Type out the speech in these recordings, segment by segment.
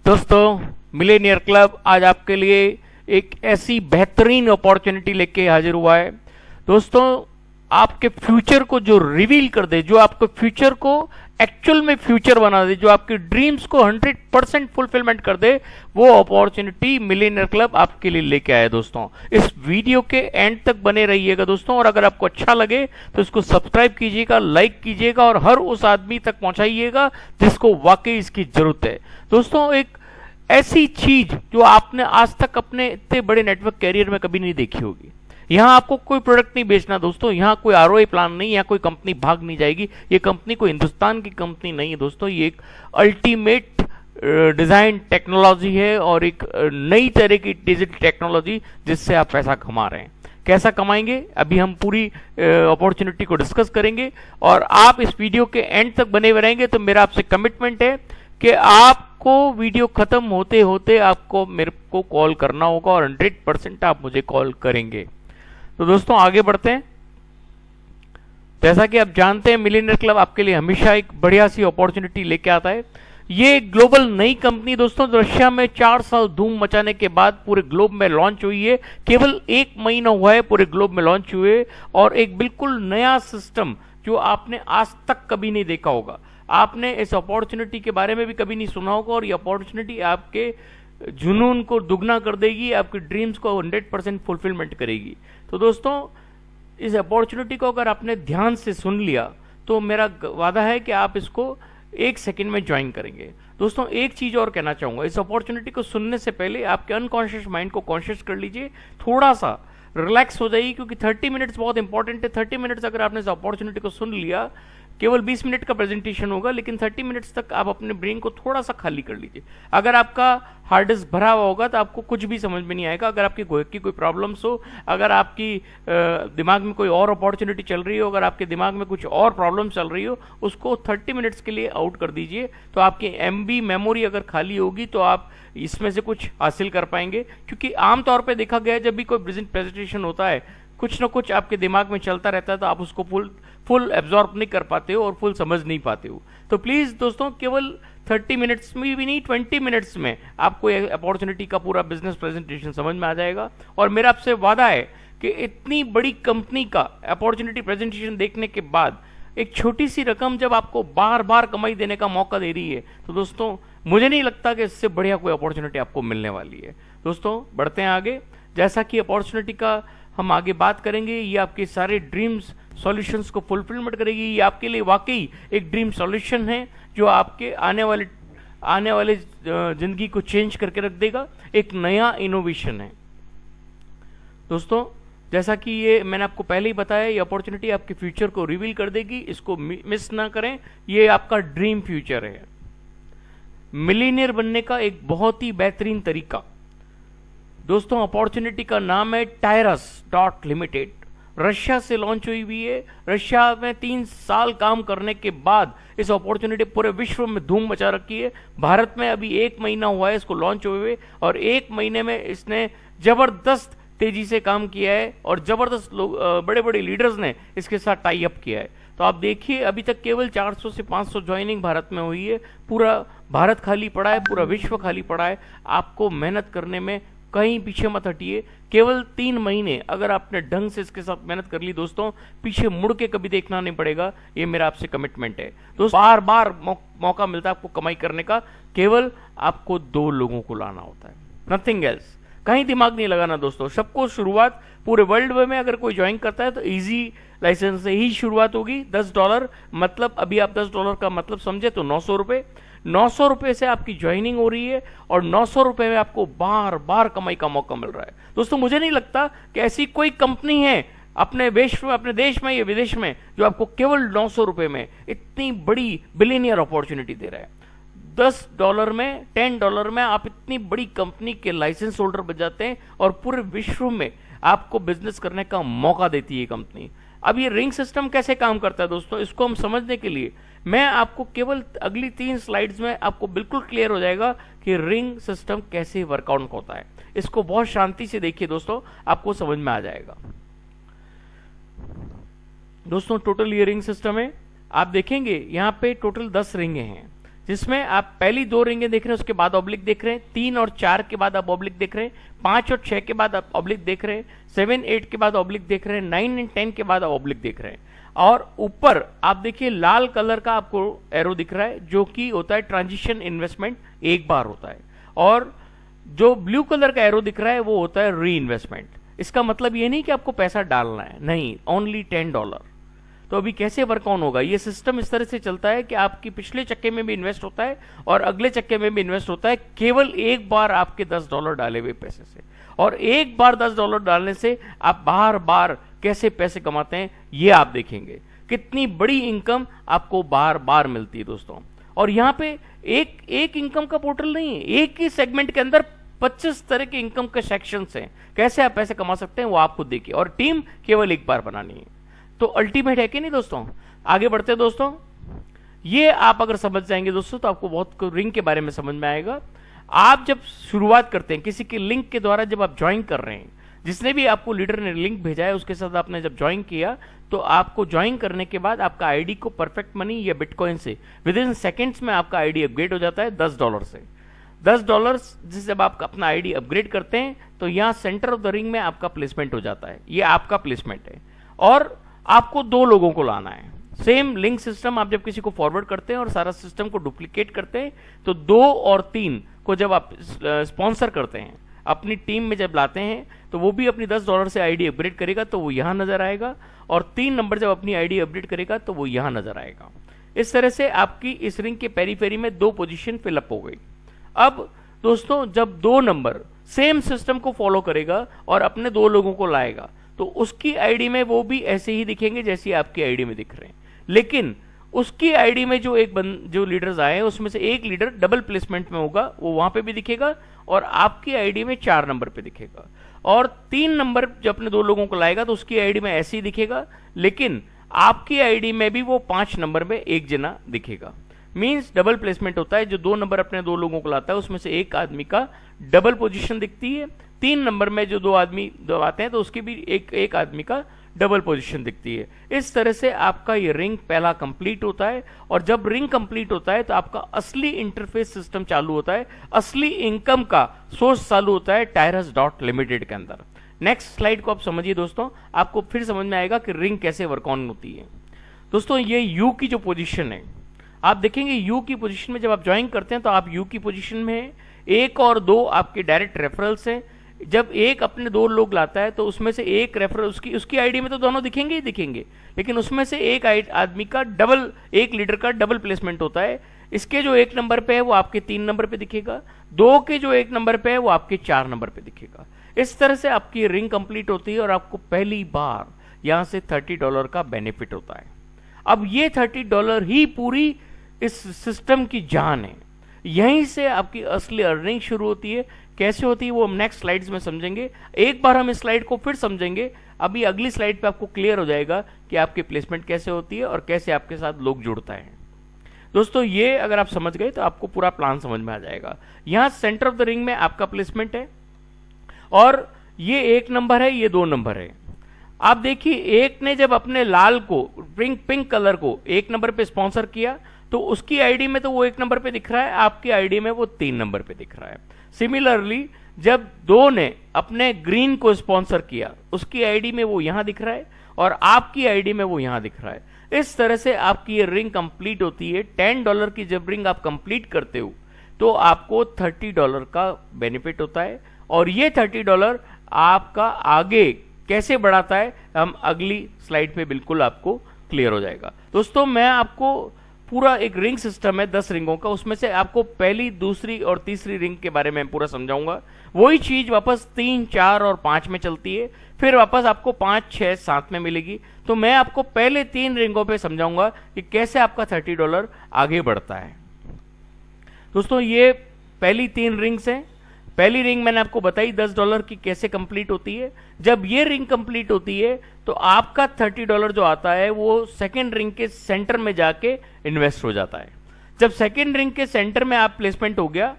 दोस्तों, Millionaire club आज आपके लिए एक ऐसी बेहतरीन अपॉर्चुनिटी लेके हाजिर हुआ है। दोस्तों, आपके फ्यूचर को जो रिवील कर दे, जो आपके फ्यूचर को एक्चुअल में फ्यूचर बना दे, जो आपके ड्रीम्स को 100% फुलफिलमेंट कर दे, वो अपॉर्चुनिटी मिलेनियर क्लब आपके लिए लेके आया। दोस्तों, इस वीडियो के एंड तक बने रहिएगा दोस्तों, और अगर आपको अच्छा लगे तो इसको सब्सक्राइब कीजिएगा, लाइक कीजिएगा और हर उस आदमी तक पहुंचाइएगा जिसको वाकई इसकी जरूरत है। दोस्तों, एक ऐसी चीज जो आपने आज तक अपने इतने बड़े नेटवर्क कैरियर में कभी नहीं देखी होगी। यहां आपको कोई प्रोडक्ट नहीं बेचना दोस्तों, यहां कोई आरओआई प्लान नहीं, यहां कोई कंपनी भाग नहीं जाएगी। ये कंपनी कोई हिंदुस्तान की कंपनी नहीं है दोस्तों, ये एक अल्टीमेट डिजाइन टेक्नोलॉजी है और एक नई तरह की डिजिटल टेक्नोलॉजी जिससे आप पैसा कमा रहे हैं। कैसा कमाएंगे, अभी हम पूरी अपॉर्चुनिटी को डिस्कस करेंगे और आप इस वीडियो के एंड तक बने हुए रहेंगे। तो मेरा आपसे कमिटमेंट है कि आपको वीडियो खत्म होते होते आपको मेरे को कॉल करना होगा और 100% आप मुझे कॉल करेंगे। तो दोस्तों, आगे बढ़ते हैं। जैसा कि आप जानते हैं, मिलेनियर क्लब आपके लिए हमेशा एक बढ़िया सी अपॉर्चुनिटी लेके आता है। ये ग्लोबल नई कंपनी दोस्तों, रशिया में 4 साल धूम मचाने के बाद पूरे ग्लोब में लॉन्च हुई है। केवल 1 महीना हुआ है पूरे ग्लोब में लॉन्च हुए, और एक बिल्कुल नया सिस्टम जो आपने आज तक कभी नहीं देखा होगा। आपने इस अपॉर्चुनिटी के बारे में भी कभी नहीं सुना होगा, और ये अपॉर्चुनिटी आपके जुनून को दुगना कर देगी, आपके ड्रीम्स को 100% फुलफिलमेंट करेगी। तो दोस्तों, इस अपॉर्चुनिटी को अगर आपने ध्यान से सुन लिया तो मेरा वादा है कि आप इसको 1 सेकंड में ज्वाइन करेंगे। दोस्तों, एक चीज और कहना चाहूंगा, इस अपॉर्चुनिटी को सुनने से पहले आपके अनकॉन्शियस माइंड को कॉन्शियस कर लीजिए, थोड़ा सा रिलैक्स हो जाइए, क्योंकि 30 मिनट्स बहुत इंपॉर्टेंट है। 30 मिनट्स अगर आपने इस अपॉर्चुनिटी को सुन लिया, केवल 20 मिनट का प्रेजेंटेशन होगा, लेकिन 30 मिनट्स तक आप अपने ब्रेन को थोड़ा सा खाली कर लीजिए। अगर आपका हार्ड डिस्क भरा हुआ होगा तो आपको कुछ भी समझ में नहीं आएगा। अगर आपकी कोई प्रॉब्लम्स हो, अगर आपकी दिमाग में कोई और अपॉर्चुनिटी चल रही हो, अगर आपके दिमाग में कुछ और प्रॉब्लम चल रही हो, उसको 30 मिनट्स के लिए आउट कर दीजिए। तो आपकी एमबी मेमोरी अगर खाली होगी तो आप इसमें से कुछ हासिल कर पाएंगे। क्योंकि आमतौर पर देखा गया है, जब भी कोई प्रेजेंटेशन होता है, कुछ ना कुछ आपके दिमाग में चलता रहता है, तो आप उसको फुल एब्जॉर्ब नहीं कर पाते हो और फुल समझ नहीं पाते हो। तो प्लीज दोस्तों, केवल 30 मिनट्स में भी नहीं, 20 मिनट्स में आपको अपॉर्चुनिटी का पूरा बिजनेस प्रेजेंटेशन समझ में आ जाएगा। और मेरा आपसे वादा है कि इतनी बड़ी कंपनी का अपॉर्चुनिटी प्रेजेंटेशन देखने के बाद एक छोटी सी रकम जब आपको बार बार कमाई देने का मौका दे रही है, तो दोस्तों मुझे नहीं लगता कि इससे बढ़िया कोई अपॉर्चुनिटी आपको मिलने वाली है। दोस्तों, बढ़ते हैं आगे। जैसा कि अपॉर्चुनिटी का हम आगे बात करेंगे, ये आपके सारे ड्रीम्स सॉल्यूशंस को फुलफिलमेंट करेगी। ये आपके लिए वाकई एक ड्रीम सॉल्यूशन है जो आपके आने वाले जिंदगी को चेंज करके रख देगा। एक नया इनोवेशन है दोस्तों। जैसा कि ये मैंने आपको पहले ही बताया, ये अपॉर्चुनिटी आपके फ्यूचर को रिवील कर देगी, इसको मिस ना करें। ये आपका ड्रीम फ्यूचर है। मिलीनियर बनने का एक बहुत ही बेहतरीन तरीका दोस्तों, अपॉर्चुनिटी का नाम है Tyros.Limited। रशिया से लॉन्च हुई है। रशिया में 3 साल काम करने के बाद इस अपॉर्चुनिटी पूरे विश्व में धूम मचा रखी है। भारत में अभी 1 महीना हुआ है इसको लॉन्च हुए, और 1 महीने में इसने जबरदस्त तेजी से काम किया है और जबरदस्त लोग, बड़े बड़े लीडर्स ने इसके साथ टाई अप किया है। तो आप देखिए, अभी तक केवल 400 से 500 ज्वाइनिंग भारत में हुई है। पूरा भारत खाली पड़ा है, पूरा विश्व खाली पड़ा है। आपको मेहनत करने में कहीं पीछे मत हटिए। केवल 3 महीने अगर आपने ढंग से इसके साथ मेहनत कर ली दोस्तों, पीछे मुड़ के कभी देखना नहीं पड़ेगा। ये मेरा आपसे कमिटमेंट है दोस्तों। बार बार मौका मिलता है आपको कमाई करने का, केवल आपको 2 लोगों को लाना होता है, नथिंग एल्स। कहीं दिमाग नहीं लगाना दोस्तों। सबको शुरुआत पूरे वर्ल्ड में अगर कोई ज्वाइन करता है तो इजी लाइसेंस से ही शुरुआत होगी। $10 मतलब, अभी आप $10 का मतलब समझे तो 900 रुपए। 900 रुपए से आपकी ज्वाइनिंग हो रही है और 900 रुपए में आपको बार बार कमाई का मौका मिल रहा है दोस्तों। मुझे नहीं लगता कि ऐसी कोई कंपनी है अपने देश में या विदेश में जो आपको केवल 900 रुपए में इतनी बड़ी बिलियनियर अपॉर्चुनिटी दे रहा है। $10 में, $10 में आप इतनी बड़ी कंपनी के लाइसेंस होल्डर बन जाते हैं और पूरे विश्व में आपको बिजनेस करने का मौका देती है कंपनी। अब ये रिंग सिस्टम कैसे काम करता है दोस्तों, इसको हम समझने के लिए मैं आपको केवल अगली 3 स्लाइड्स में आपको बिल्कुल क्लियर हो जाएगा कि रिंग सिस्टम कैसे वर्कआउट होता है। इसको बहुत शांति से देखिए दोस्तों, आपको समझ में आ जाएगा। दोस्तों, टोटल ये रिंग सिस्टम है। आप देखेंगे यहाँ पे टोटल 10 रिंगे हैं। जिसमें आप पहली 2 रिंगें देख रहे हैं, उसके बाद ऑब्लिक देख रहे हैं, 3 और 4 के बाद आप ऑब्लिक देख रहे हैं, 5 और 6 के बाद आप ऑब्लिक देख रहे हैं, 7 8 के बाद ऑब्लिक देख रहे हैं, 9 एंड 10 के बाद आप ऑब्लिक देख रहे हैं। और ऊपर आप देखिए लाल कलर का आपको एरो दिख रहा है, जो कि होता है ट्रांजिशन इन्वेस्टमेंट, एक बार होता है। और जो ब्लू कलर का एरो दिख रहा है वो होता है री इन्वेस्टमेंट। इसका मतलब ये नहीं कि आपको पैसा डालना है, नहीं, ओनली $10। तो अभी कैसे वर्क ऑन होगा, ये सिस्टम इस तरह से चलता है कि आपकी पिछले चक्के में भी इन्वेस्ट होता है और अगले चक्के में भी इन्वेस्ट होता है, केवल एक बार आपके $10 डाले हुए पैसे से। और एक बार $10 डालने से आप बार बार कैसे पैसे कमाते हैं ये आप देखेंगे, कितनी बड़ी इनकम आपको बार बार मिलती है दोस्तों। और यहाँ पे एक इनकम का पोर्टल नहीं है, एक ही सेगमेंट के अंदर 25 तरह के इनकम के सेक्शंस हैं। कैसे आप पैसे कमा सकते हैं वो आप खुद देखिए, और टीम केवल एक बार बनानी है। तो अल्टीमेट है कि नहीं दोस्तों। आगे बढ़ते हैं दोस्तों, ये आप अगर समझ जाएंगे दोस्तों तो आपको बहुत रिंग के बारे में समझ में आएगा। आप जब शुरुआत करते हैं किसी के लिंक के द्वारा, जब आप ज्वाइन कर रहे हैं, जिसने भी आपको लीडर ने लिंक भेजा है उसके साथ आपने जब ज्वाइन किया, तो आपको ज्वाइन करने के बाद आपका आईडी को परफेक्ट मनी या बिटकॉइन से विद इन सेकेंड्स में आपका आईडी अपग्रेड हो जाता है $10 से। $10 जिस जब आप अपना आईडी अपग्रेड करते हैं तो यहाँ सेंटर ऑफ द रिंग में आपका प्लेसमेंट हो जाता है, ये आपका प्लेसमेंट है। और आपको 2 लोगों को लाना है, सेम लिंक सिस्टम। आप जब किसी को फॉरवर्ड करते हैं और सारा सिस्टम को डुप्लीकेट करते हैं, तो 2 और 3 को जब आप स्पॉन्सर करते हैं, अपनी टीम में जब लाते हैं, तो वो भी अपनी $10 से आईडी अपग्रेड करेगा तो वो यहां नजर आएगा, और 3 नंबर जब अपनी आईडी अपडेट करेगा तो वो यहां नजर आएगा। इस तरह से आपकी इस रिंग के पेरीफेरी में 2 पोजीशन फिलअप हो गई। अब दोस्तों जब 2 नंबर सेम सिस्टम को फॉलो करेगा और अपने 2 लोगों को लाएगा, तो उसकी आईडी में वो भी ऐसे ही दिखेंगे जैसे आपकी आईडी में दिख रहे हैं। लेकिन उसकी आईडी में जो लीडर्स आए हैं उसमें से एक लीडर डबल प्लेसमेंट में होगा, वो वहां पे भी दिखेगा, और आपकी आईडी में 4 नंबर पे दिखेगा। और 3 नंबर जब अपने 2 लोगों को लाएगा तो उसकी आईडी में ऐसे ही दिखेगा, लेकिन आपकी आईडी में भी वो 5 नंबर में एक जना दिखेगा। मींस डबल प्लेसमेंट होता है, जो 2 नंबर अपने 2 लोगों को लाता है उसमें से एक आदमी का डबल पोजीशन दिखती है, 3 नंबर में जो 2 आदमी आते हैं तो उसकी भी एक आदमी का डबल पोजीशन दिखती है। इस तरह से आपका ये रिंग पहला कंप्लीट होता है, और जब रिंग कंप्लीट होता है तो आपका असली इंटरफेस सिस्टम चालू होता है, असली इनकम का सोर्स चालू होता है Tyros.Limited के अंदर। नेक्स्ट स्लाइड को आप समझिए दोस्तों, आपको फिर समझ में आएगा कि रिंग कैसे वर्क ऑन होती है। दोस्तों ये यू की जो पोजीशन है, आप देखेंगे यू की पोजीशन में जब आप ज्वाइन करते हैं तो आप यू की पोजीशन में है, 1 और 2 आपके डायरेक्ट रेफरल्स हैं। जब एक अपने 2 लोग लाता है तो उसमें से एक रेफरल उसकी आईडी में तो दोनों दिखेंगे ही दिखेंगे, लेकिन उसमें से एक आदमी का डबल, एक लीडर का डबल प्लेसमेंट होता है। इसके जो 1 नंबर पे है वो आपके 3 नंबर पे दिखेगा, 2 के जो 1 नंबर पे है वो आपके 4 नंबर पे दिखेगा। इस तरह से आपकी रिंग कंप्लीट होती है और आपको पहली बार यहां से $30 का बेनिफिट होता है। अब ये $30 ही पूरी इस सिस्टम की जान है, यहीं से आपकी असली अर्निंग शुरू होती है। कैसे होती है वो हम नेक्स्ट स्लाइड्स में समझेंगे। एक बार हम इस स्लाइड को फिर समझेंगे, अभी अगली स्लाइड पे आपको क्लियर हो जाएगा कि आपकी प्लेसमेंट कैसे होती है और कैसे आपके साथ लोग जुड़ता है। दोस्तों ये अगर आप समझ गए तो आपको पूरा प्लान समझ में आ जाएगा। यहां सेंटर ऑफ द रिंग में आपका प्लेसमेंट है, और ये 1 नंबर है, ये 2 नंबर है। आप देखिए एक ने जब अपने लाल को पिंक कलर को 1 नंबर पे स्पॉन्सर किया तो उसकी आईडी में तो वो 1 नंबर पे दिख रहा है, आपकी आईडी में वो 3 नंबर पे दिख रहा है। सिमिलरली जब 2 ने अपने ग्रीन को स्पॉन्सर किया उसकी आईडी में वो यहां दिख रहा है और आपकी आईडी में वो यहां दिख रहा है। इस तरह से आपकी ये रिंग कंप्लीट होती है। $10 की जब रिंग आप कंप्लीट करते हो तो आपको $30 का बेनिफिट होता है, और ये $30 आपका आगे कैसे बढ़ाता है हम अगली स्लाइड पे बिल्कुल आपको क्लियर हो जाएगा। दोस्तों मैं आपको पूरा एक रिंग सिस्टम है 10 रिंगों का, उसमें से आपको पहली, दूसरी और तीसरी रिंग के बारे में पूरा समझाऊंगा। वही चीज वापस 3, 4 और 5 में चलती है, फिर वापस आपको 5, 6, 7 में मिलेगी। तो मैं आपको पहले 3 रिंगों पे समझाऊंगा कि कैसे आपका $30 आगे बढ़ता है। दोस्तों ये पहली 3 रिंग्स हैं। पहली रिंग मैंने आपको बताई $10 की कैसे कंप्लीट होती है। जब ये रिंग कंप्लीट होती है तो आपका $30 जो आता है वो सेकेंड रिंग के सेंटर में जाके इन्वेस्ट हो जाता है। जब सेकेंड रिंग के सेंटर में आप प्लेसमेंट हो गया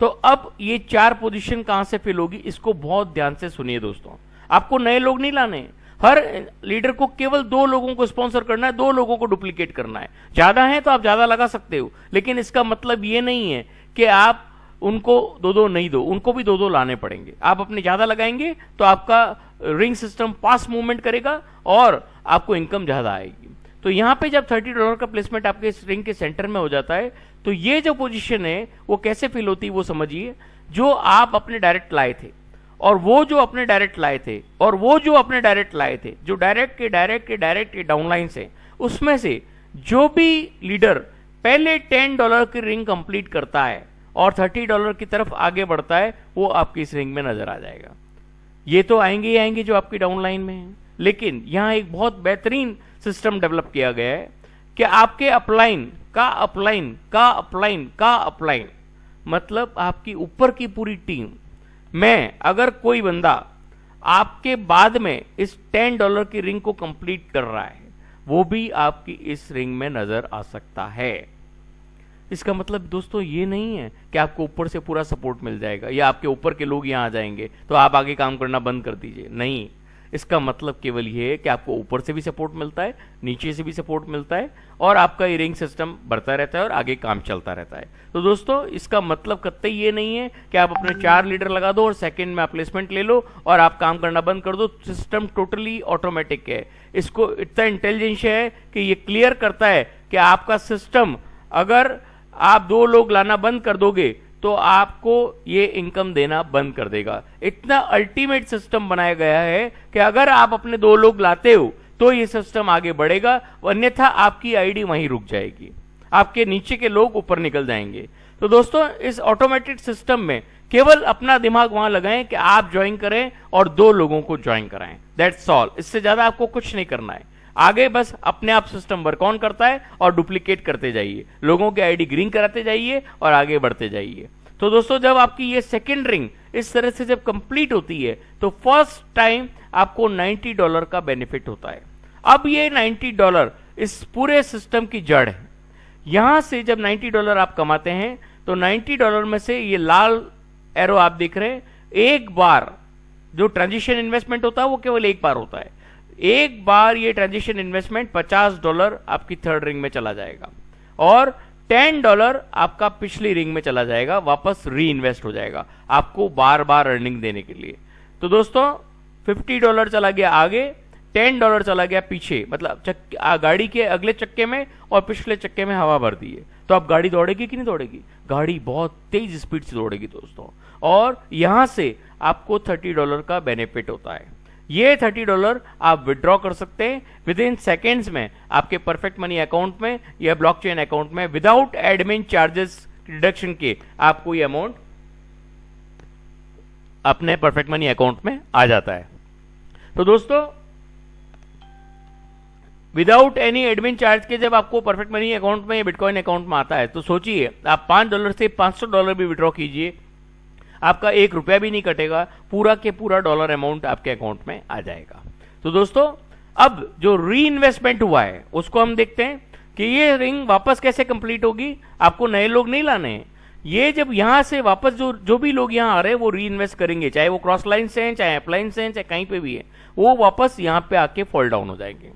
तो अब ये 4 पोजीशन कहां से फिल होगी, इसको बहुत ध्यान से सुनिए दोस्तों। आपको नए लोग नहीं लाने, हर लीडर को केवल 2 लोगों को स्पॉन्सर करना है, 2 लोगों को डुप्लीकेट करना है। ज्यादा है तो आप ज्यादा लगा सकते हो, लेकिन इसका मतलब ये नहीं है कि आप उनको 2-2 नहीं दो, उनको भी 2-2 लाने पड़ेंगे। आप अपने ज्यादा लगाएंगे तो आपका रिंग सिस्टम फास्ट मूवमेंट करेगा और आपको इनकम ज्यादा आएगी। तो यहां पे जब $30 का प्लेसमेंट आपके इस रिंग के सेंटर में हो जाता है, तो ये जो पोजीशन है वो कैसे फिल होती है वो समझिए। जो आप अपने डायरेक्ट लाए थे और वो जो अपने डायरेक्ट लाए थे और वो जो अपने डायरेक्ट लाए थे, जो डायरेक्ट के डाउनलाइन से, उसमें से जो भी लीडर पहले $10 की रिंग कंप्लीट करता है और $30 की तरफ आगे बढ़ता है, वो आपकी इस रिंग में नजर आ जाएगा। ये तो आएंगे ही आएंगे जो आपकी डाउनलाइन में है, लेकिन यहां एक बहुत बेहतरीन सिस्टम डेवलप किया गया है कि आपके अपलाइन का अपलाइन का अपलाइन का अपलाइन, मतलब आपकी ऊपर की पूरी टीम में अगर कोई बंदा आपके बाद में इस $10 की रिंग को कंप्लीट कर रहा है, वो भी आपकी इस रिंग में नजर आ सकता है। इसका मतलब दोस्तों ये नहीं है कि आपको ऊपर से पूरा सपोर्ट मिल जाएगा या आपके ऊपर के लोग यहां आ जाएंगे तो आप आगे काम करना बंद कर दीजिए, नहीं। इसका मतलब केवल ये है कि आपको ऊपर से भी सपोर्ट मिलता है, नीचे से भी सपोर्ट मिलता है और आपका ये रिंग सिस्टम बढ़ता रहता है और आगे काम चलता रहता है। तो दोस्तों इसका मतलब कतई ये नहीं है कि आप अपने 4 लीडर लगा दो और सेकंड में आप प्लेसमेंट ले लो और आप काम करना बंद कर दो। सिस्टम टोटली ऑटोमेटिक है। इसको इतना इंटेलिजेंस है कि ये क्लियर करता है कि आपका सिस्टम, अगर आप 2 लोग लाना बंद कर दोगे तो आपको ये इनकम देना बंद कर देगा। इतना अल्टीमेट सिस्टम बनाया गया है कि अगर आप अपने 2 लोग लाते हो तो ये सिस्टम आगे बढ़ेगा, अन्यथा आपकी आईडी वहीं रुक जाएगी, आपके नीचे के लोग ऊपर निकल जाएंगे। तो दोस्तों इस ऑटोमेटेड सिस्टम में केवल अपना दिमाग वहां लगाएं कि आप ज्वाइन करें और 2 लोगों को ज्वाइन कराएं, दैट्स ऑल। इससे ज्यादा आपको कुछ नहीं करना है। आगे बस अपने आप सिस्टम वर्क ऑन करता है और डुप्लीकेट करते जाइए, लोगों के आईडी ग्रीन कराते जाइए और आगे बढ़ते जाइए। तो दोस्तों जब आपकी ये सेकेंड रिंग इस तरह से जब कंप्लीट होती है तो फर्स्ट टाइम आपको $90 का बेनिफिट होता है। अब ये $90 इस पूरे सिस्टम की जड़ है। यहां से जब $90 आप कमाते हैं तो $90 में से ये लाल एरो आप देख रहे हैं, एक बार जो ट्रांजिशन इन्वेस्टमेंट होता है वो केवल एक बार होता है। एक बार ये ट्रांजिशन इन्वेस्टमेंट $50 आपकी थर्ड रिंग में चला जाएगा और $10 आपका पिछली रिंग में चला जाएगा, वापस री इन्वेस्ट हो जाएगा आपको बार बार अर्निंग देने के लिए। तो दोस्तों $50 चला गया आगे, $10 चला गया पीछे, मतलब गाड़ी के अगले चक्के में और पिछले चक्के में हवा भर दी है। तो अब गाड़ी दौड़ेगी कि नहीं दौड़ेगी? गाड़ी बहुत तेज स्पीड से दौड़ेगी दोस्तों। और यहां से आपको $30 का बेनिफिट होता है। ये $30 आप विड्रॉ कर सकते हैं विद इन सेकेंड्स में आपके परफेक्ट मनी अकाउंट में या ब्लॉकचेन अकाउंट में, विदाउट एडमिन चार्जेस डिडक्शन के आपको ये अमाउंट अपने परफेक्ट मनी अकाउंट में आ जाता है। तो दोस्तों विदाउट एनी एडमिन चार्ज के जब आपको परफेक्ट मनी अकाउंट में या बिटकॉइन अकाउंट में आता है तो सोचिए आप $5 से $500 भी विड्रॉ कीजिए, आपका $1 भी नहीं कटेगा, पूरा के पूरा डॉलर अमाउंट आपके अकाउंट में आ जाएगा। तो दोस्तों अब जो री इन्वेस्टमेंट हुआ है उसको हम देखते हैं कि ये रिंग वापस कैसे कंप्लीट होगी। आपको नए लोग नहीं लाने हैं, ये जब यहां से वापस जो भी लोग यहां आ रहे हैं वो री इन्वेस्ट करेंगे, चाहे वो क्रॉस लाइन से हैं, चाहे अपलाइन से हैं, चाहे कहीं पे भी है, वो वापस यहां पे आके फॉल डाउन हो जाएंगे।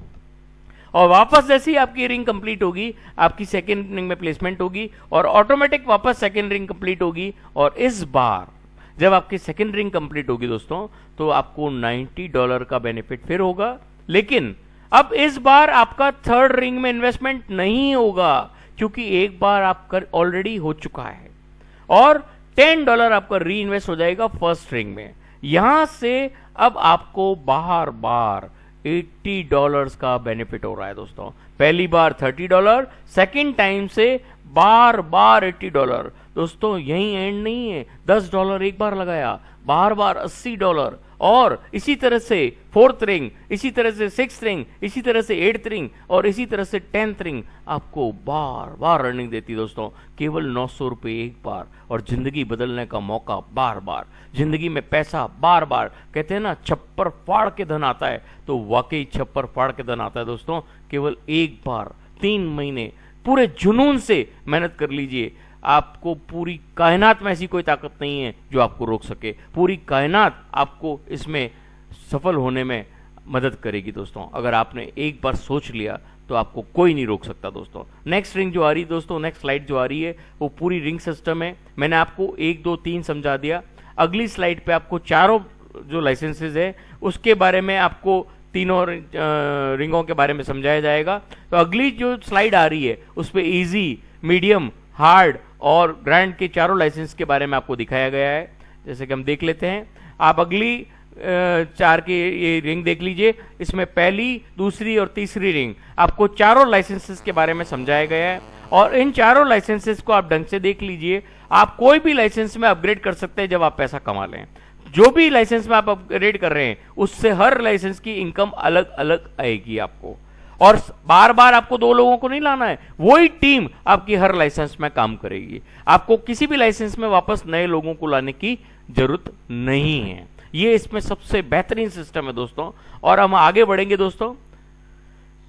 और वापस जैसे ही आपकी रिंग कंप्लीट होगी आपकी सेकेंड रिंग में प्लेसमेंट होगी और ऑटोमेटिक वापस सेकेंड रिंग कंप्लीट होगी। और इस बार जब आपकी सेकेंड रिंग कंप्लीट होगी दोस्तों तो आपको $90 का बेनिफिट फिर होगा, लेकिन अब इस बार आपका थर्ड रिंग में इन्वेस्टमेंट नहीं होगा क्योंकि एक बार आपका ऑलरेडी हो चुका है और $10 आपका री इन्वेस्ट हो जाएगा फर्स्ट रिंग में। यहां से अब आपको बार बार $80 का बेनिफिट हो रहा है दोस्तों। पहली बार $30, सेकेंड टाइम से बार बार $80। दोस्तों यही एंड नहीं है, $10 एक बार लगाया, बार बार $80 और इसी तरह से फोर्थ रिंग, इसी तरह से सिक्स्थ रिंग, इसी तरह से एट्थ रिंग और इसी तरह से 10th रिंग आपको बार बार अर्निंग देती दोस्तों। केवल $900 एक बार और जिंदगी बदलने का मौका बार बार, जिंदगी में पैसा बार बार। कहते हैं ना छप्पर फाड़ के धन आता है, तो वाकई छप्पर फाड़ के धन आता है दोस्तों। केवल एक बार 3 महीने पूरे जुनून से मेहनत कर लीजिए, आपको पूरी कायनात में ऐसी कोई ताकत नहीं है जो आपको रोक सके। पूरी कायनात आपको इसमें सफल होने में मदद करेगी दोस्तों। अगर आपने एक बार सोच लिया तो आपको कोई नहीं रोक सकता दोस्तों। नेक्स्ट रिंग जो आ रही है दोस्तों, नेक्स्ट स्लाइड जो आ रही है वो पूरी रिंग सिस्टम है। मैंने आपको 1 2 3 समझा दिया। अगली स्लाइड पे आपको चारों जो लाइसेंसेज है उसके बारे में आपको तीनों रिंगों के बारे में समझाया जाएगा। तो अगली जो स्लाइड आ रही है उस पर ईजी, मीडियम, हार्ड और ग्रैंड के चारों लाइसेंस के बारे में आपको दिखाया गया है। जैसे कि हम देख लेते हैं, आप अगली 4 की ये रिंग देख लीजिए। इसमें पहली, दूसरी और तीसरी रिंग आपको चारों लाइसेंसेस के बारे में समझाया गया है और इन चारों लाइसेंसेस को आप ढंग से देख लीजिए। आप कोई भी लाइसेंस में अपग्रेड कर सकते हैं जब आप पैसा कमा लें। जो भी लाइसेंस में आप अपग्रेड कर रहे हैं उससे हर लाइसेंस की इनकम अलग अलग आएगी आपको, और बार बार आपको 2 लोगों को नहीं लाना है, वही टीम आपकी हर लाइसेंस में काम करेगी। आपको किसी भी लाइसेंस में वापस नए लोगों को लाने की जरूरत नहीं है। ये इसमें सबसे बेहतरीन सिस्टम है दोस्तों। और हम आगे बढ़ेंगे दोस्तों।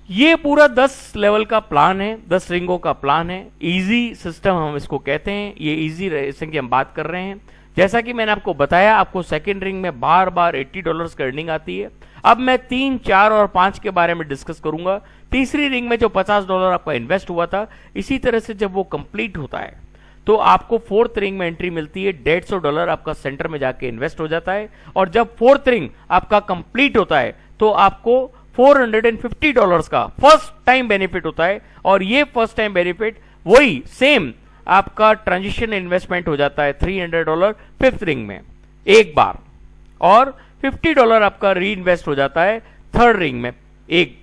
ये पूरा 10 लेवल का प्लान है, 10 रिंगों का प्लान है। इजी सिस्टम हम इसको कहते हैं। ये इजी रेसिंग की हम बात कर रहे हैं। जैसा कि मैंने आपको बताया, आपको सेकंड रिंग में बार बार $80 की अर्निंग आती है। अब मैं 3, 4 और 5 के बारे में डिस्कस करूंगा। तीसरी रिंग में जो $50 आपका इन्वेस्ट हुआ था, इसी तरह से जब वो कंप्लीट होता है तो आपको 4th रिंग में एंट्री मिलती है। $150 आपका सेंटर में जाके इन्वेस्ट हो जाता है। और जब 4th रिंग आपका कंप्लीट होता है तो आपको $450 का फर्स्ट टाइम बेनिफिट होता है। और ये फर्स्ट टाइम बेनिफिट वही सेम आपका ट्रांजिशन इन्वेस्टमेंट हो जाता है $300 5th रिंग में एक बार, और $50 आपका री इन्वेस्ट हो जाता है 3rd रिंग में एक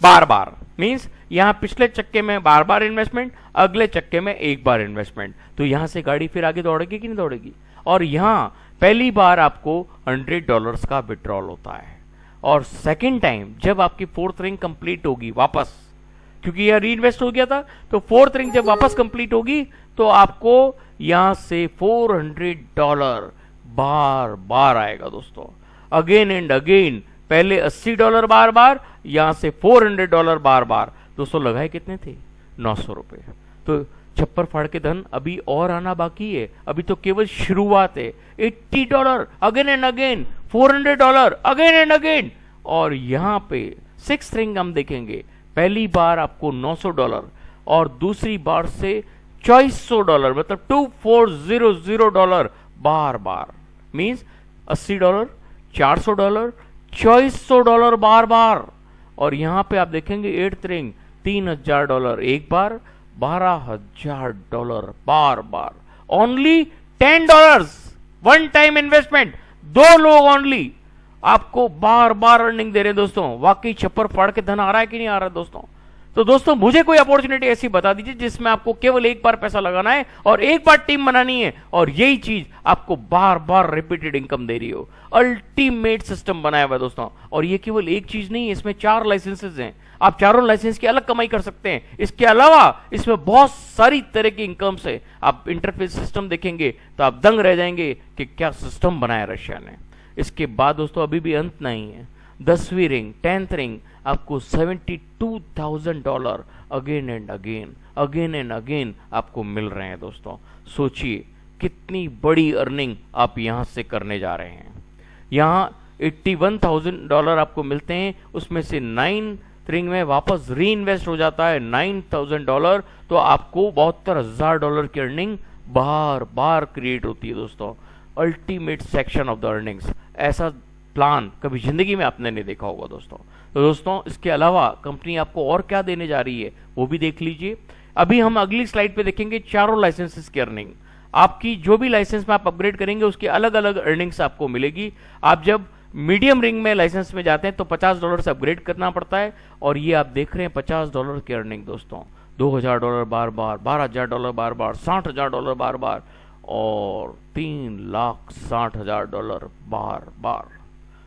बार। मींस यहां पिछले चक्के में बार बार इन्वेस्टमेंट, अगले चक्के में एक बार इन्वेस्टमेंट। तो यहां से गाड़ी फिर आगे दौड़ेगी कि नहीं दौड़ेगी। और यहां पहली बार आपको $100 का विड्रॉल होता है, और सेकेंड टाइम जब आपकी 4th रिंग कंप्लीट होगी वापस, क्योंकि यह री इन्वेस्ट हो गया था, तो 4th रिंग जब वापस कंप्लीट होगी तो आपको यहां से $400 बार बार आएगा दोस्तों। अगेन एंड अगेन, पहले $80 बार बार, यहां से $400 बार बार। दोस्तों लगाए कितने थे? 900 रुपए। तो छप्पर फाड़ के धन अभी और आना बाकी है, अभी तो केवल शुरुआत है। $80 again and again, $400 again and again. और यहां पे 6th रिंग हम देखेंगे, पहली बार आपको $900 और दूसरी बार से $2400, मतलब $2400 बार बार। मीन्स $80, $400, $2400 बार बार। और यहां पे आप देखेंगे 8th रिंग $3000 एक बार, $12000 बार बार। ओनली $10 वन टाइम इन्वेस्टमेंट, 2 लोग ओनली आपको बार बार अर्निंग दे रहे हैं दोस्तों। वाकई छप्पर फाड़ के धन आ रहा है कि नहीं आ रहा दोस्तों? तो दोस्तों मुझे कोई अपॉर्चुनिटी ऐसी बता दीजिए जिसमें आपको केवल एक बार पैसा लगाना है और एक बार टीम बनानी है और यही चीज आपको बार बार रिपीटेड इनकम दे रही हो। अल्टीमेट सिस्टम बनाया हुआ है दोस्तों। और ये केवल एक चीज नहीं है, इसमें 4 लाइसेंसेज हैं। आप चारों लाइसेंस की अलग कमाई कर सकते हैं। इसके अलावा इसमें बहुत सारी तरह की इनकम से आप इंटरफेस सिस्टम देखेंगे तो आप दंग रह जाएंगे कि क्या सिस्टम बनाया रशिया ने। इसके बाद दोस्तों अभी भी अंत नहीं है। 10वीं रिंग, 10th रिंग आपको $72,000 अगेन एंड अगेन आपको मिल रहे हैं दोस्तों। सोचिए कितनी बड़ी अर्निंग आप यहां से करने जा रहे हैं। यहां $81,000 आपको मिलते हैं, उसमें से 9th रिंग में वापस री इन्वेस्ट हो जाता है $9,000। तो आपको $72,000 की अर्निंग बार बार क्रिएट होती है दोस्तों। Ultimate section of the earnings, ऐसा प्लान कभी जिंदगी में आपने नहीं देखा होगा दोस्तों। तो दोस्तों इसके अलावा कंपनी आपको और क्या देने जा रही है वो भी देख लीजिए। अभी हम अगली स्लाइड पे देखेंगे चारों लाइसेंसेस की अर्निंग। आपकी जो भी लाइसेंस में आप अपग्रेड करेंगे उसकी अलग अलग अर्निंग्स आपको मिलेगी। आप जब मीडियम रिंग में लाइसेंस में जाते हैं तो $50 से अपग्रेड करना पड़ता है, और ये आप देख रहे हैं $50 की अर्निंग दोस्तों। $2,000 बार बार, $12,000 बार बार, $60,000 बार बार और $3,60,000 बार बार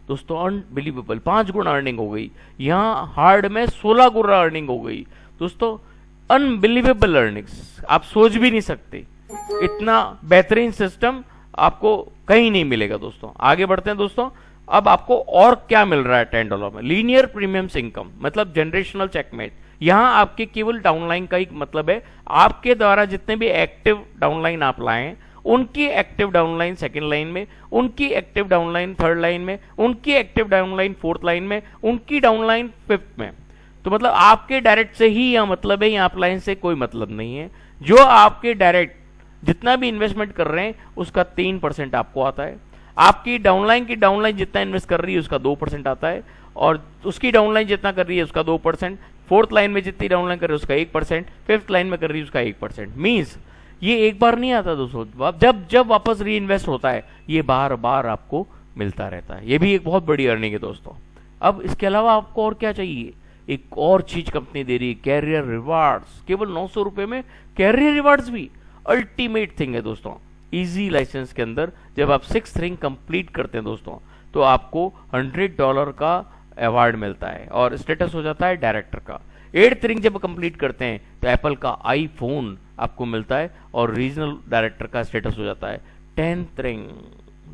दोस्तों। अनबिलीवेबल 5 गुना अर्निंग हो गई। यहाँ हार्ड में 16 गुना अर्निंग हो गई दोस्तों। अनबिलीवेबल अर्निंग्स, आप सोच भी नहीं सकते। इतना बेहतरीन सिस्टम आपको कहीं नहीं मिलेगा दोस्तों। आगे बढ़ते हैं दोस्तों। अब आपको और क्या मिल रहा है $10 में? लीनियर प्रीमियम्स इनकम, मतलब जनरेशनल चेकमेट। यहां आपके केवल डाउनलाइन का ही मतलब है, आपके द्वारा जितने भी एक्टिव डाउनलाइन आप लाएं उनकी एक्टिव डाउनलाइन सेकंड लाइन में, उनकी एक्टिव डाउनलाइन थर्ड लाइन में, उनकी एक्टिव डाउनलाइन फोर्थ लाइन में, उनकी डाउनलाइन फिफ्थ में। तो मतलब आपके डायरेक्ट से ही यह मतलब है, यहाँ अपलाइन से कोई मतलब नहीं है। जो आपके डायरेक्ट जितना भी इन्वेस्टमेंट कर रहे हैं उसका 3% आपको आता है, आपकी डाउनलाइन की डाउनलाइन जितना इन्वेस्ट कर रही है उसका 2% आता है, और उसकी डाउनलाइन जितना कर रही है उसका 2%, फोर्थ लाइन में जितनी डाउनलाइन कर रही है उसका 1%, फिफ्थ लाइन में कर रही है उसका 1%। मीन्स ये एक बार नहीं आता दोस्तों, जब जब वापस री इन्वेस्ट होता है ये बार बार आपको मिलता रहता है। ये भी एक बहुत बड़ी अर्निंग है दोस्तों। अब इसके अलावा आपको और क्या चाहिए, एक और चीज कंपनी दे रही है, कैरियर रिवार्ड्स। केवल 900 रुपए में कैरियर रिवार्ड्स भी अल्टीमेट थिंग है दोस्तों। इजी लाइसेंस के अंदर जब आप 6th रिंग कंप्लीट करते हैं दोस्तों तो आपको $100 का अवार्ड मिलता है और स्टेटस हो जाता है डायरेक्टर का। 8th रिंग जब कंप्लीट करते हैं तो एप्पल का आईफोन आपको मिलता है और रीजनल डायरेक्टर का स्टेटस हो जाता है। 10th रिंग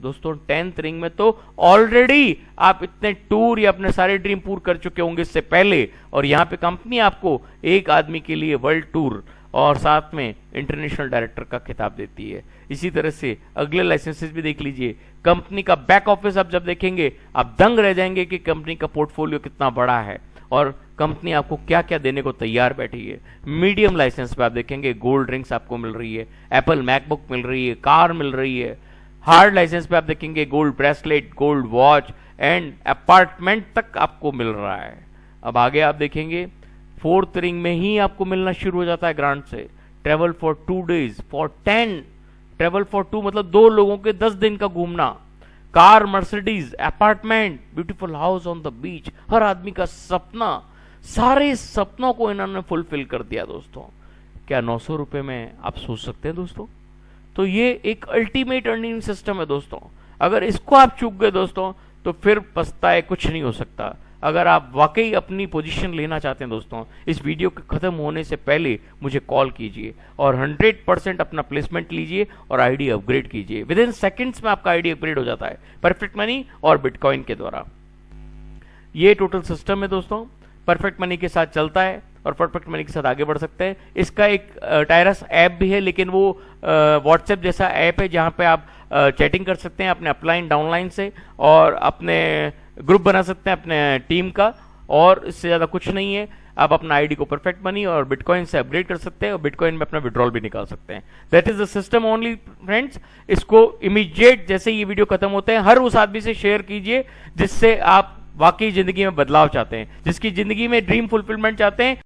दोस्तों, 10th रिंग में तो ऑलरेडी आप इतने टूर या अपने सारे ड्रीम पूरे कर चुके होंगे इससे पहले, और यहाँ पे कंपनी आपको एक आदमी के लिए वर्ल्ड टूर और साथ में इंटरनेशनल डायरेक्टर का खिताब देती है। इसी तरह से अगले लाइसेंसेस भी देख लीजिए। कंपनी का बैक ऑफिस आप जब देखेंगे आप दंग रह जाएंगे कि कंपनी का पोर्टफोलियो कितना बड़ा है और कंपनी आपको क्या क्या देने को तैयार बैठी है। मीडियम लाइसेंस पे आप देखेंगे गोल्ड रिंग्स आपको मिल रही है, एप्पल मैकबुक मिल रही है, कार मिल रही है। हार्ड लाइसेंस पे आप देखेंगे gold bracelet, gold watch and apartment तक आपको मिल रहा है। अब आगे आप देखेंगे 4th रिंग में ही आपको मिलना शुरू हो जाता है ग्रांट से। Travel for 2 days for 10, travel for 2 मतलब 2 लोगों के 10 दिन का घूमना, car, Mercedes, apartment, beautiful house on the beach, हर आदमी का सपना। सारे सपनों को इन्होंने फुलफिल कर दिया दोस्तों। क्या 900 रुपए में आप सोच सकते हैं दोस्तों? तो ये एक अल्टीमेट अर्निंग सिस्टम है दोस्तों। अगर इसको आप चूक गए दोस्तों तो फिर पछताए कुछ नहीं हो सकता। अगर आप वाकई अपनी पोजीशन लेना चाहते हैं दोस्तों, इस वीडियो के खत्म होने से पहले मुझे कॉल कीजिए और 100% अपना प्लेसमेंट लीजिए और आईडी अपग्रेड कीजिए। विद इन सेकंड्स में आपका आईडी अपग्रेड हो जाता है परफेक्ट मनी और बिटकॉइन के द्वारा। ये टोटल सिस्टम है दोस्तों, परफेक्ट मनी के साथ चलता है और परफेक्ट मनी के साथ आगे बढ़ सकते हैं। इसका एक टायरस ऐप भी है, लेकिन वो व्हाट्सएप जैसा ऐप है जहां पे आप चैटिंग कर सकते हैं अपने अपलाइन डाउनलाइन से और अपने ग्रुप बना सकते हैं अपने टीम का, और इससे ज़्यादा कुछ नहीं है। आप अपना आईडी को परफेक्ट मनी और बिटकॉइन से अपग्रेड कर सकते हैं और बिटकॉइन में अपना विड्रॉल भी निकाल सकते हैं। That is the system only friends. इसको इमीडिएट जैसे ये वीडियो खत्म होते हैं हर उस आदमी से शेयर कीजिए जिससे आप वाकई जिंदगी में बदलाव चाहते हैं, जिसकी जिंदगी में ड्रीम फुलफिलमेंट चाहते हैं,